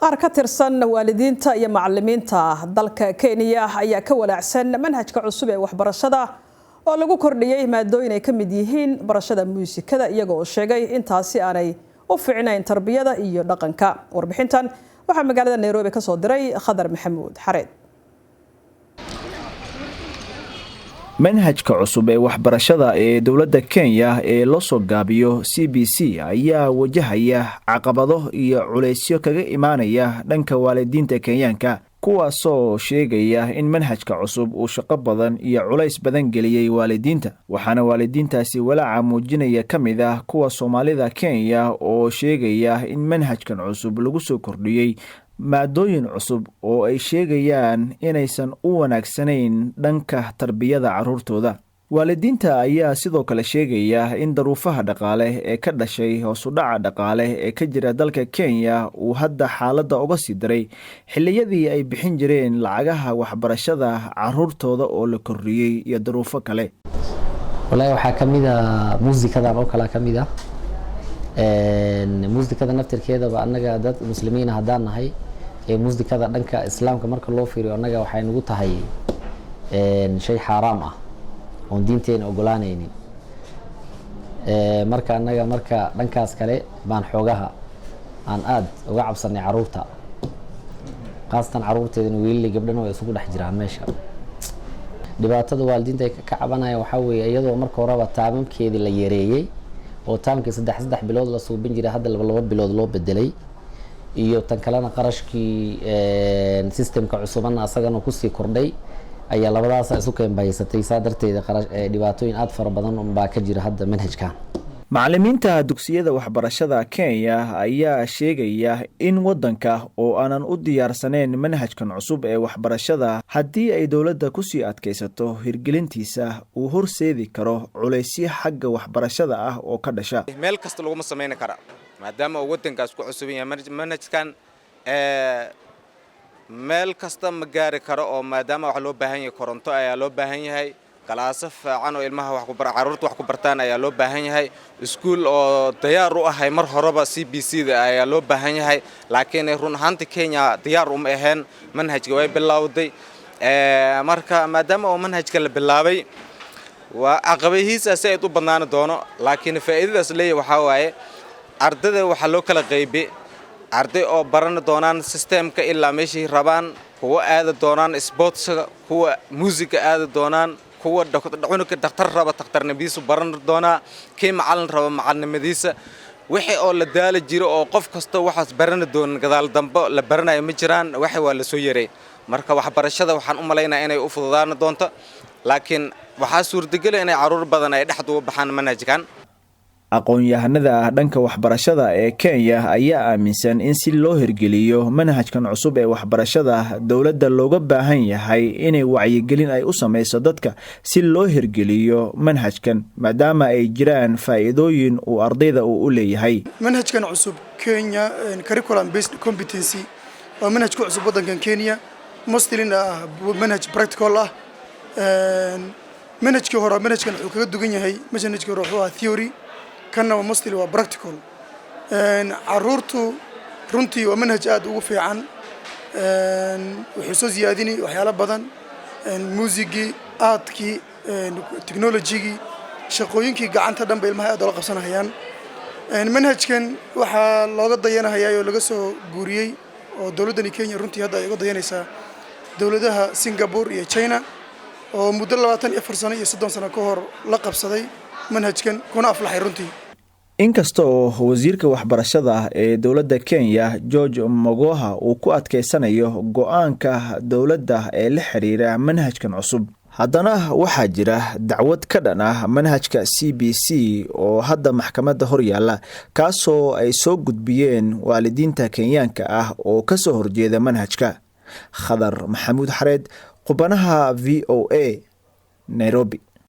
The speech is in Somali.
qaar ka tirsan waalidiinta iyo macallimiinta dalka Kenya ayaa ka walaacsan manhajka cusub ee waxbarashada oo lagu kordhiyay maadooyin ay ka mid yihiin barashada muusikada iyaga oo sheegay intaasi aanay u fiicnayn tarbiyada iyo dhaqanka. Warbixintan waxaa magaalada Nairobi ka soo diray Khadar Maxamuud Xareed. manhajka cusub ee waxbarashada ee dawladda Kenya ee loo soo gaabiyo CBC ayaa wajahaya caqabado iyo culeysyo kaga imaanaya dhanka waalidiinta Kenyaanka kuwaasoo sheegaya in manhajka cusub uu shaqo badan iyo culeys badan geliyay waalidiinta waxaana waalidiintaasi walaaca muujinaya kamid ah kuwa Soomaalida Kenya oo sheegaya in manhajkan cusub lagu soo kordhiyay maadooyin cusub oo ay sheegayaan inaysan u wanaagsanayn dhanka tarbiyada carruurtooda. Waalidiinta ayaa sidoo kale sheegaya in daruufaha dhaqaale ee ka dhashay hoos u dhaca dhaqaale ee ka jira dalka Kenya uu hadda xaaladda uga sii daray xilliyadii ay bixin jireen lacagaha waxbarashada carruurtooda oo la kordhiyay iyo daruufo kale. Wallahi waxaa kamid ah muusikada oo kala kamid ah muusikada naftirkeeda anaga dad muslimiin haddaan nahay muusikada dhanka islaamka marka loo fiiriyo anaga waxay nagu tahay shay xaraam ah oo diinteena ogolaanaynin marka anaga marka dhankaas kale baan xoogaha aan aad uga cabsanay carruurta qaasatan carruurteedana wiilal gabdhana way isugu dhex jiraan meesha. dhibaatada waalidiinta ay ka cabanayaan waxa weeye iyadoo marka horeba taamamkeedii la yareeyay oo taamkii saddex bilood la suubin jiray hadda laba bilood loo bedelay iyo tan kalena qarashkii systemka cusubna asagana ku sii kordhay ayaa labadaas isu keenbaysatay saadarteeda dhibaatooyin aad fara badan oo baa ka jira hadda manhajkan. Macallimiinta dugsiyada waxbarashada Kenya ayaa sheegaya in wadanka oo aanan u diyaarsaneyn manhajkan cusub ee waxbarashada haddii ay dawladda ku sii adkaysato hirgelintiisa uu horseedi karo culeysyo xagga waxbarashada ah oo ka dhasha. meel kasta lagu sameyn kara maadaama wadankaas ku cusub yahay manhajkan meel kasta ma gaari karo oo maadaama wax loo baahan yahay koronto ayaa loo baahan yahay kalaas fiican oo ilmaha wax ku bar carruurta wax ku bartaan ayaa loo baahan yahay iskuul oo diyaar u ahay mar horeba CBC-da ayaa loo baahan yahay laakiin run ahaantii Kenya diyaar uma ahayn manhajka way bilowday marka maadaama oo manhajka la bilaabay waa caqabadihiisa ay u badnaan doono laakiin faa'iidadaas leeyahay waxa waaye ardayda waxa loo kala qaybay arday oo baran doonaan systemka ilaa meeshii rabaan kuwa aad doonaan sportska kuwa music aad doonaan kuwa dhakhtar raba dhakhtarnimadiisa baran doona kii macallin raba macallimadiisa wixii oo la daala jiro oo qof kasta waxaas baran doon gadaal dambe la baranayo ma jiraan waxa waa la soo yaray marka waxbarashada waxaan u maleynayaa inay u fududaan doonto laakiin waxa suurtagal ah in carruur badan ay dhaxdu u baxaan manhajkan. aqoon-yahanada dhanka waxbarashada ee Kenya ayaa aaminsan in si loo hirgeliyo manhajkan cusub ee waxbarashada dawladda looga baahan yahay inay wacyigelin ay u sameyso dadka si loo hirgeliyo manhajkan maadaama ay jiraan faa'iidooyin uu ardayda u leeyahay. manhajkan cusub Kenya curriculum based competency waa manhajka cusub wadankan Kenya mostly manhaj practical ah manhajka hore manhajkan wuxuu kaga dugan yahay manhajka hore waa theory kana waa mostly waa practical carruurtu runtii waa manhaj aad ugu fiican wuxuu soo ziyaadinay waxyaalo badan muusigii aadkii technology-gii shaqooyinkii gacanta dhanba ilmaha aad ula qabsanayaan manhajkan waxaa looga dayanayaa oo laga soo guuriyay oo dawladdan Kenya runtii hadda ay uga dayanaysaa dawladaha Singapore iyo China oo muddo 24 sano iyo 30 sano ka hor la qabsaday manhajkan kuna aflaxay runtii. inkasta oo wasiirka waxbarashada ee dawladda Kenya George Magoha uu ku adkeysanayo go'aanka dawladda ee la xiriira manhajkan cusub haddana waxaa jira dacwad ka dhan ah manhajka CBC oo hadda maxkamadda hor yaalla kaasoo ay soo gudbiyeen waalidiinta Kenyaanka ah oo ka soo horjeeda manhajka. Khadar Maxamuud Xareed, qubanaha VOA, Nairobi.